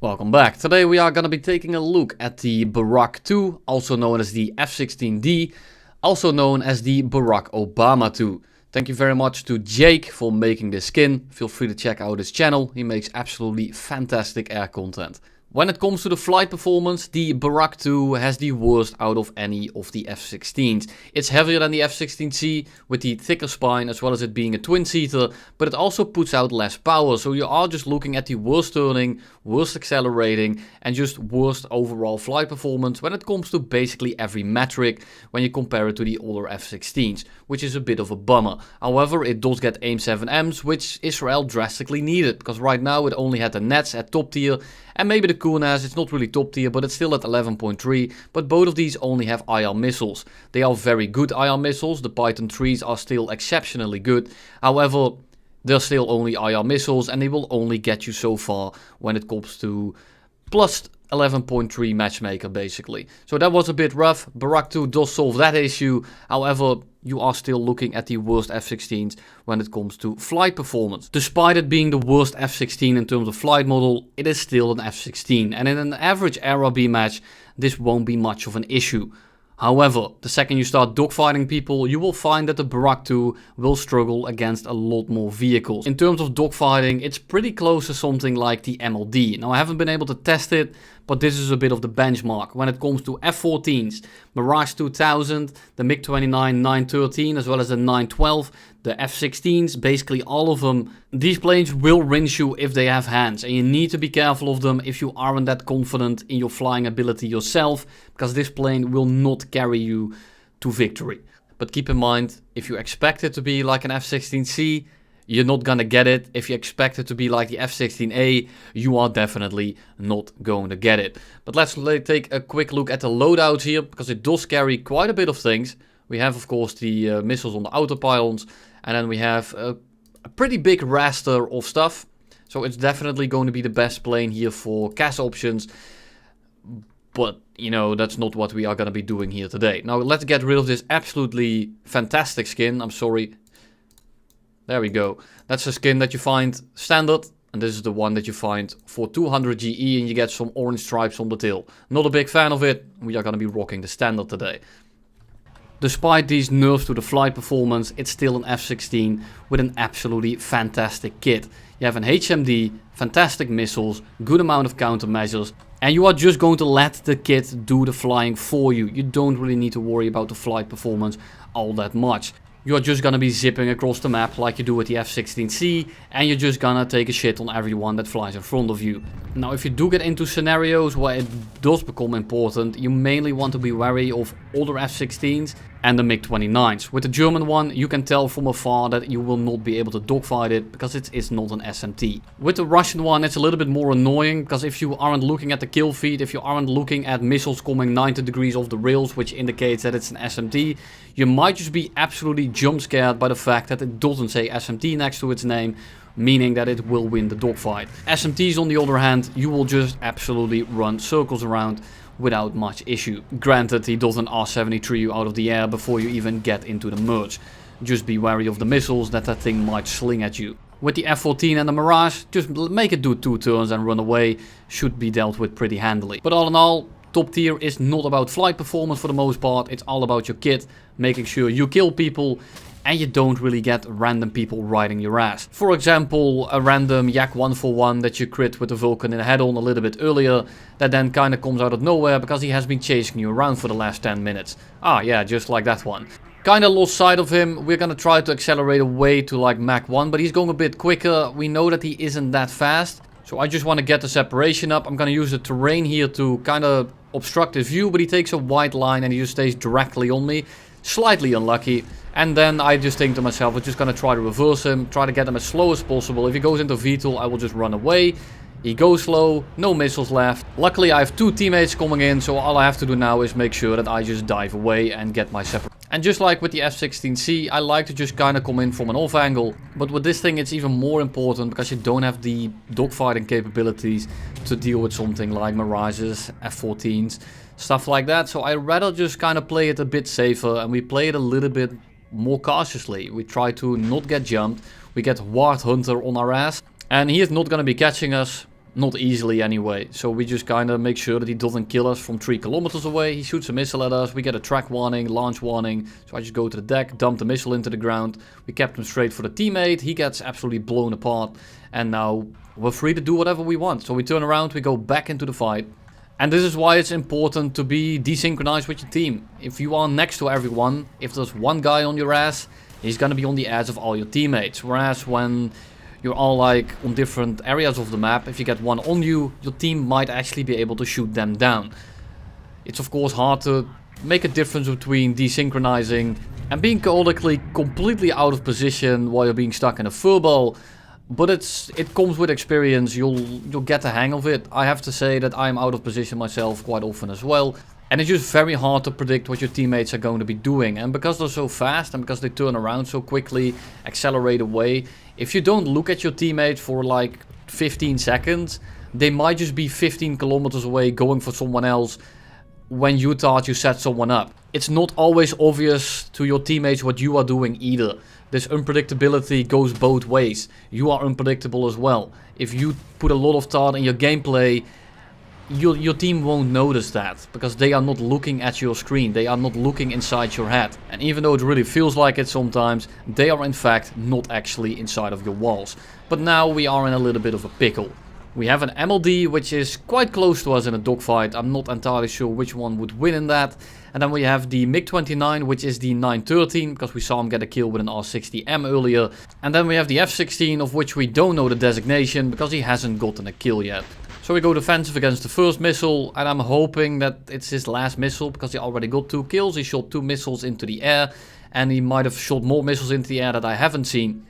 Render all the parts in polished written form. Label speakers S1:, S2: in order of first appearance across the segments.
S1: Welcome back. Today we are going to be taking a look at the Barak 2, also known as the F-16D, also known as the Barack Obama 2. Thank you very much to Jake for making this skin. Feel free to check out his channel, he makes absolutely fantastic air content. When it comes to the flight performance, the Barak 2 has the worst out of any of the F-16s. It's heavier than the F-16C with the thicker spine as well as it being a twin-seater, but it also puts out less power. So you are just looking at the worst turning, worst accelerating and just worst overall flight performance when it comes to basically every metric when you compare it to the older F-16s, which is a bit of a bummer. However, it does get AIM-7Ms, which Israel drastically needed, because right now it only had the nets at top tier, and maybe the Kunas, it's not really top tier, but it's still at 11.3, but both of these only have IR missiles. They are very good IR missiles, the Python 3s are still exceptionally good, however, they're still only IR missiles and they will only get you so far when it comes to plus 11.3 matchmaker basically. So that was a bit rough. Barak 2 does solve that issue, however, you are still looking at the worst F-16s when it comes to flight performance. Despite it being the worst F-16 in terms of flight model, it is still an F-16, and in an average ARB match, this won't be much of an issue. However, the second you start dogfighting people, you will find that the Barak 2 will struggle against a lot more vehicles. In terms of dogfighting, it's pretty close to something like the MLD. Now, I haven't been able to test it, but this is a bit of the benchmark. When it comes to F-14s, Mirage 2000, the MiG-29 913, as well as the 912, the F-16s, basically all of them, these planes will rinse you if they have hands. And you need to be careful of them if you aren't that confident in your flying ability yourself, because this plane will not carry you to victory. But keep in mind, if you expect it to be like an F-16C, you're not gonna get it. If you expect it to be like the F-16A, you are definitely not going to get it. But let's take a quick look at the loadouts here, because it does carry quite a bit of things. We have, of course, the missiles on the autopylons, and then we have a pretty big raster of stuff. So it's definitely going to be the best plane here for CAS options. But, you know, that's not what we are going to be doing here today. Now, let's get rid of this absolutely fantastic skin. I'm sorry. There we go. That's a skin that you find standard. And this is the one that you find for 200 GE and you get some orange stripes on the tail. Not a big fan of it. We are going to be rocking the standard today. Despite these nerfs to the flight performance, it's still an F-16 with an absolutely fantastic kit. You have an HMD, fantastic missiles, good amount of countermeasures, and you are just going to let the kit do the flying for you. You don't really need to worry about the flight performance all that much. You're just gonna be zipping across the map like you do with the F-16C, and you're just gonna take a shit on everyone that flies in front of you. Now, if you do get into scenarios where it does become important, you mainly want to be wary of older F-16s and the MiG-29s. With the German one, you can tell from afar that you will not be able to dogfight it because it is not an SMT. With the Russian one, it's a little bit more annoying because if you aren't looking at the kill feed, if you aren't looking at missiles coming 90 degrees off the rails, which indicates that it's an SMT, you might just be absolutely jump scared by the fact that it doesn't say SMT next to its name, meaning that it will win the dogfight. SMTs, on the other hand, you will just absolutely run circles around without much issue. Granted, he doesn't R-73 you out of the air before you even get into the merge. Just be wary of the missiles that thing might sling at you. With the F-14 and the Mirage, just make it do 2 turns and run away, should be dealt with pretty handily. But all in all, top tier is not about flight performance for the most part, it's all about your kit, making sure you kill people, and you don't really get random people riding your ass. For example, a random Yak 141 that you crit with the Vulcan in the head-on a little bit earlier, that then kinda comes out of nowhere because he has been chasing you around for the last 10 minutes. Ah yeah, just like that one. Kinda lost sight of him. We're gonna try to accelerate away to like Mach 1, but he's going a bit quicker. We know that he isn't that fast. So I just want to get the separation up. I'm gonna use the terrain here to kinda obstruct his view, but he takes a wide line and he just stays directly on me. Slightly unlucky. And then I just think to myself, we're just gonna try to reverse him, try to get him as slow as possible. If he goes into VTOL, I will just run away. He goes slow, no missiles left. Luckily, I have 2 teammates coming in, so all I have to do now is make sure that I just dive away and get my separation. And just like with the F-16C, I like to just kind of come in from an off angle. But with this thing, it's even more important because you don't have the dogfighting capabilities to deal with something like Mirages, F-14s, stuff like that. So I'd rather just kind of play it a bit safer, and we play it a little bit more cautiously. We try to not get jumped. We get Ward Hunter on our ass, and he is not going to be catching us. Not easily anyway. So we just kind of make sure that he doesn't kill us from 3 kilometers away. He shoots a missile at us. We get a track warning, launch warning. So I just go to the deck, dump the missile into the ground. We kept him straight for the teammate. He gets absolutely blown apart. And now we're free to do whatever we want. So we turn around, we go back into the fight. And this is why it's important to be desynchronized with your team. If you are next to everyone, if there's one guy on your ass, he's gonna be on the ass of all your teammates. Whereas when you're all like on different areas of the map, if you get one on you, your team might actually be able to shoot them down. It's of course hard to make a difference between desynchronizing and being chaotically completely out of position while you're being stuck in a furball. But it comes with experience. You'll get the hang of it. I have to say that I'm out of position myself quite often as well. And it's just very hard to predict what your teammates are going to be doing. And because they're so fast and because they turn around so quickly, accelerate away, if you don't look at your teammates for like 15 seconds, they might just be 15 kilometers away going for someone else when you thought you set someone up. It's not always obvious to your teammates what you are doing either. This unpredictability goes both ways. You are unpredictable as well. If you put a lot of thought in your gameplay, your team won't notice that, because they are not looking at your screen. They are not looking inside your head. And even though it really feels like it sometimes, they are in fact not actually inside of your walls. But now we are in a little bit of a pickle. We have an MLD which is quite close to us in a dogfight. I'm not entirely sure which one would win in that. And then we have the MiG-29, which is the 913, because we saw him get a kill with an R60M earlier. And then we have the F-16, of which we don't know the designation, because he hasn't gotten a kill yet. So we go defensive against the first missile, and I'm hoping that it's his last missile, because he already got 2 kills. He shot 2 missiles into the air, and he might have shot more missiles into the air that I haven't seen.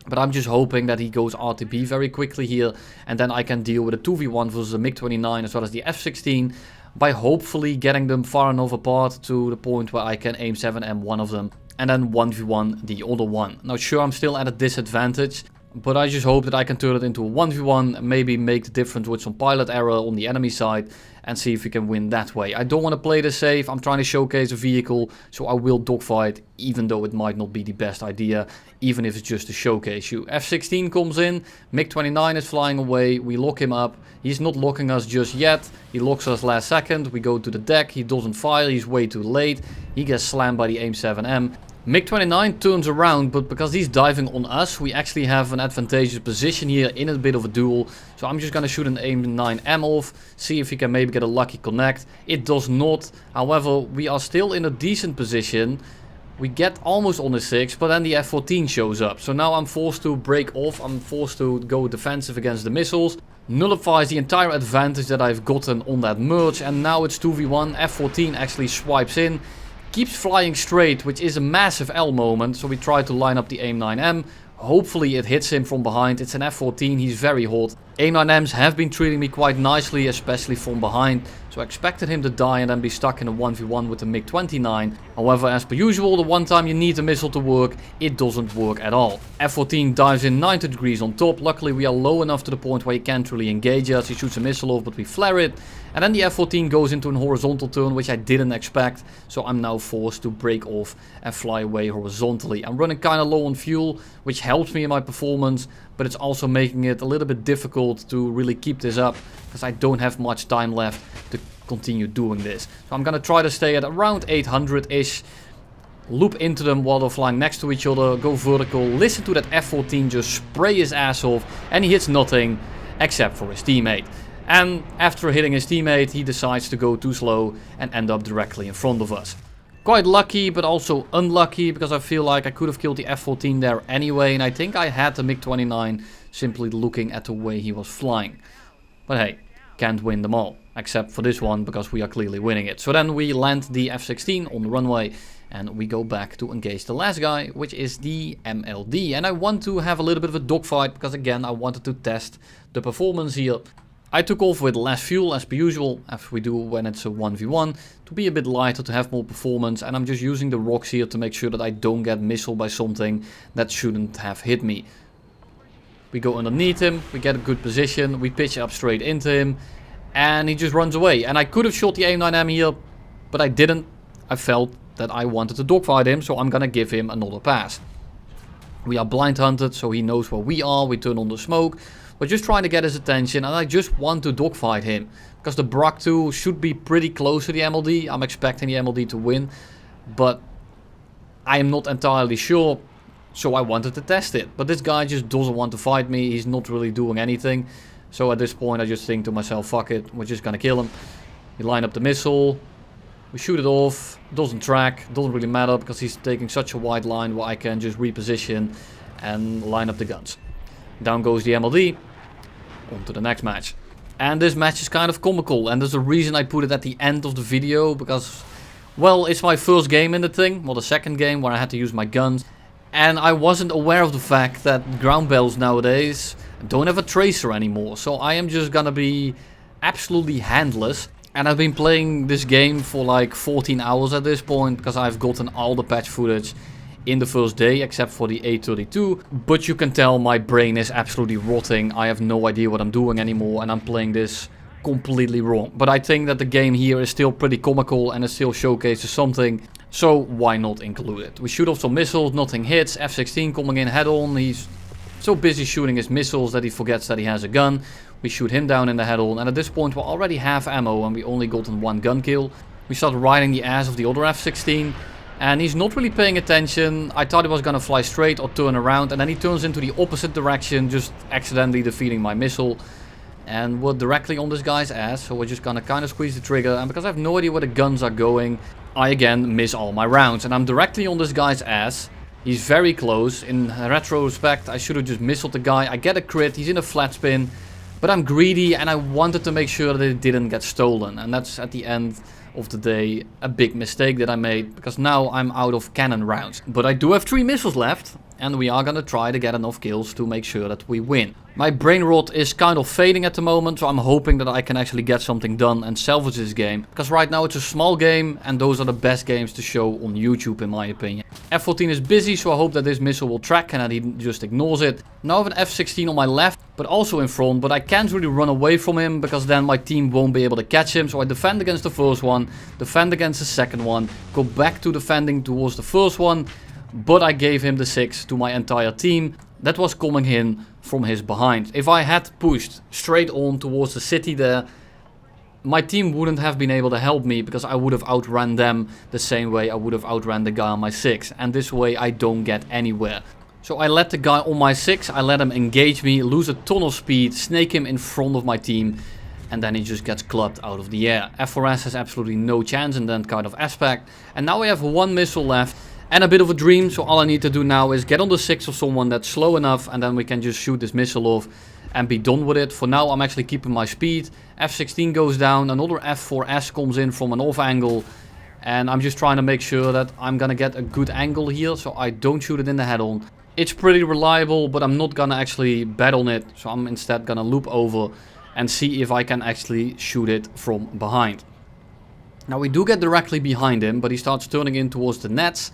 S1: But I'm just hoping that he goes RTB very quickly here, and then I can deal with a 2v1 versus the MiG-29 as well as the F-16 by hopefully getting them far enough apart to the point where I can aim 7M one of them and then 1v1 the other one. Now sure, I'm still at a disadvantage, but I just hope that I can turn it into a 1v1, maybe make the difference with some pilot error on the enemy side and see if we can win that way. I don't want to play this safe. I'm trying to showcase a vehicle, so I will dogfight, even though it might not be the best idea, even if it's just a showcase you. F-16 comes in, MiG-29 is flying away, we lock him up. He's not locking us just yet, he locks us last second, we go to the deck, he doesn't fire, he's way too late, he gets slammed by the AIM-7M. MiG-29 turns around, but because he's diving on us, we actually have an advantageous position here in a bit of a duel. So I'm just gonna shoot an AIM-9M off, see if he can maybe get a lucky connect. It does not. However, we are still in a decent position. We get almost on the 6, but then the F-14 shows up. So now I'm forced to break off, I'm forced to go defensive against the missiles. Nullifies the entire advantage that I've gotten on that merge, and now it's 2v1. F-14 actually swipes in. Keeps flying straight, which is a massive L moment, so we try to line up the AIM-9M. Hopefully it hits him from behind. It's an F-14, he's very hot. AIM-9Ms have been treating me quite nicely, especially from behind, so I expected him to die and then be stuck in a 1v1 with the MiG-29. However, as per usual, the one time you need a missile to work, it doesn't work at all. F-14 dives in 90 degrees on top. Luckily we are low enough to the point where he can't really engage us. He shoots a missile off, but we flare it. And then the F-14 goes into an horizontal turn, which I didn't expect. So I'm now forced to break off and fly away horizontally. I'm running kind of low on fuel, which helps me in my performance. But it's also making it a little bit difficult to really keep this up, because I don't have much time left to continue doing this. So I'm going to try to stay at around 800-ish. Loop into them while they're flying next to each other. Go vertical. Listen to that F-14 just spray his ass off. And he hits nothing except for his teammate. And after hitting his teammate, he decides to go too slow and end up directly in front of us. Quite lucky, but also unlucky, because I feel like I could have killed the F-14 there anyway, and I think I had the MiG-29 simply looking at the way he was flying. But hey, can't win them all, except for this one, because we are clearly winning it. So then we land the F-16 on the runway, and we go back to engage the last guy, which is the MLD. And I want to have a little bit of a dogfight, because again, I wanted to test the performance here. I took off with less fuel as per usual, as we do when it's a 1v1, to be a bit lighter, to have more performance, and I'm just using the rocks here to make sure that I don't get missiled by something that shouldn't have hit me. We go underneath him, we get a good position, we pitch up straight into him, and he just runs away. And I could have shot the AIM-9M here, but I didn't. I felt that I wanted to dogfight him, so I'm gonna give him another pass. We are blind hunted, so he knows where we are. We turn on the smoke. We're just trying to get his attention, and I just want to dogfight him. Because the Barak 2 should be pretty close to the MLD. I'm expecting the MLD to win. But I am not entirely sure. So I wanted to test it. But this guy just doesn't want to fight me. He's not really doing anything. So at this point I just think to myself, fuck it. We're just gonna kill him. We line up the missile. We shoot it off. Doesn't track. Doesn't really matter because he's taking such a wide line where I can just reposition and line up the guns. Down goes the MLD. On to the next match. And this match is kind of comical, and there's a reason I put it at the end of the video, because, well, it's my first game in the thing, well, the second game where I had to use my guns, and I wasn't aware of the fact that ground bells nowadays don't have a tracer anymore, so I am just gonna be absolutely handless. And I've been playing this game for like 14 hours at this point, because I've gotten all the patch footage in the first day, except for the A32. But you can tell my brain is absolutely rotting. I have no idea what I'm doing anymore, and I'm playing this completely wrong. But I think that the game here is still pretty comical, and it still showcases something. So why not include it? We shoot off some missiles, nothing hits. F-16 coming in head on. He's so busy shooting his missiles that he forgets that he has a gun. We shoot him down in the head on, and at this point we're already half ammo, and we only gotten one gun kill. We start riding the ass of the other F-16. And he's not really paying attention. I thought he was gonna fly straight or turn around, and then he turns into the opposite direction, just accidentally defeating my missile. And we're directly on this guy's ass, so we're just gonna kind of squeeze the trigger. And because I have no idea where the guns are going, I again miss all my rounds. And I'm directly on this guy's ass. He's very close. In retrospect, I should have just missiled the guy. I get a crit, he's in a flat spin. But I'm greedy, and I wanted to make sure that it didn't get stolen. And that's at the end of the day a big mistake that I made, because now I'm out of cannon rounds. But I do have 3 missiles left, and we are gonna try to get enough kills to make sure that we win. My brain rot is kind of fading at the moment, so I'm hoping that I can actually get something done and salvage this game. Because right now it's a small game, and those are the best games to show on YouTube in my opinion. F-14 is busy, so I hope that this missile will track and that he just ignores it. Now I have an F-16 on my left, but also in front, but I can't really run away from him, because then my team won't be able to catch him. So I defend against the first one, defend against the second one, go back to defending towards the first one, but I gave him the 6 to my entire team that was coming in from his behind. If I had pushed straight on towards the city there, my team wouldn't have been able to help me, because I would have outran them the same way I would have outran the guy on my 6. And this way I don't get anywhere. So I let the guy on my 6, I let him engage me, lose a ton of speed, snake him in front of my team, and then he just gets clubbed out of the air. F4S has absolutely no chance in that kind of aspect. And now we have 1 missile left. And a bit of a dream, so all I need to do now is get on the 6 of someone that's slow enough, and then we can just shoot this missile off and be done with it. For now I'm actually keeping my speed. F-16 goes down, another F4S comes in from an off angle, and I'm just trying to make sure that I'm gonna get a good angle here, so I don't shoot it in the head on. It's pretty reliable, but I'm not gonna actually bet on it, so I'm instead gonna loop over and see if I can actually shoot it from behind. Now we do get directly behind him, but he starts turning in towards the nets,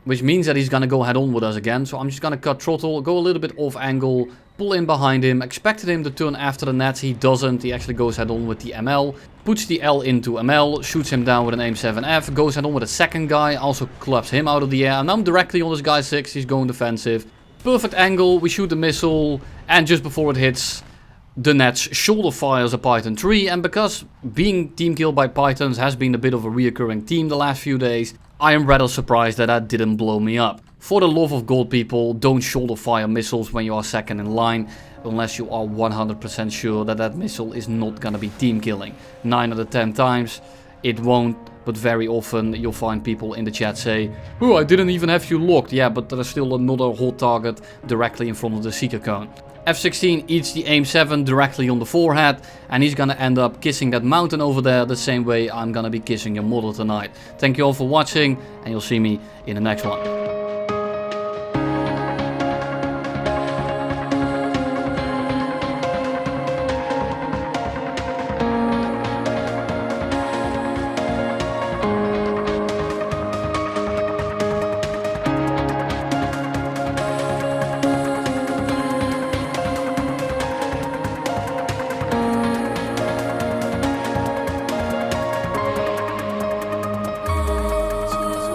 S1: which means that he's gonna go head on with us again. So I'm just gonna cut throttle, go a little bit off angle, pull in behind him. Expected him to turn after the nets, he doesn't. He actually goes head on with the ML, puts the L into ML, shoots him down with an AIM-7F, goes head on with a second guy, also clubs him out of the air. And I'm directly on this guy 6, he's going defensive. Perfect angle, we shoot the missile, and just before it hits the nets, shoulder fires a Python 3. And because being team killed by Pythons has been a bit of a reoccurring theme the last few days, I am rather surprised that that didn't blow me up. For the love of God, people, don't shoulder fire missiles when you are second in line, unless you are 100% sure that that missile is not gonna be team killing. 9 out of 10 times it won't, but very often you'll find people in the chat say, "Oh, I didn't even have you locked." Yeah, but there's still another hot target directly in front of the seeker cone. F-16 eats the AIM-7 directly on the forehead, and he's gonna end up kissing that mountain over there the same way I'm gonna be kissing your mother tonight. Thank you all for watching, and you'll see me in the next one.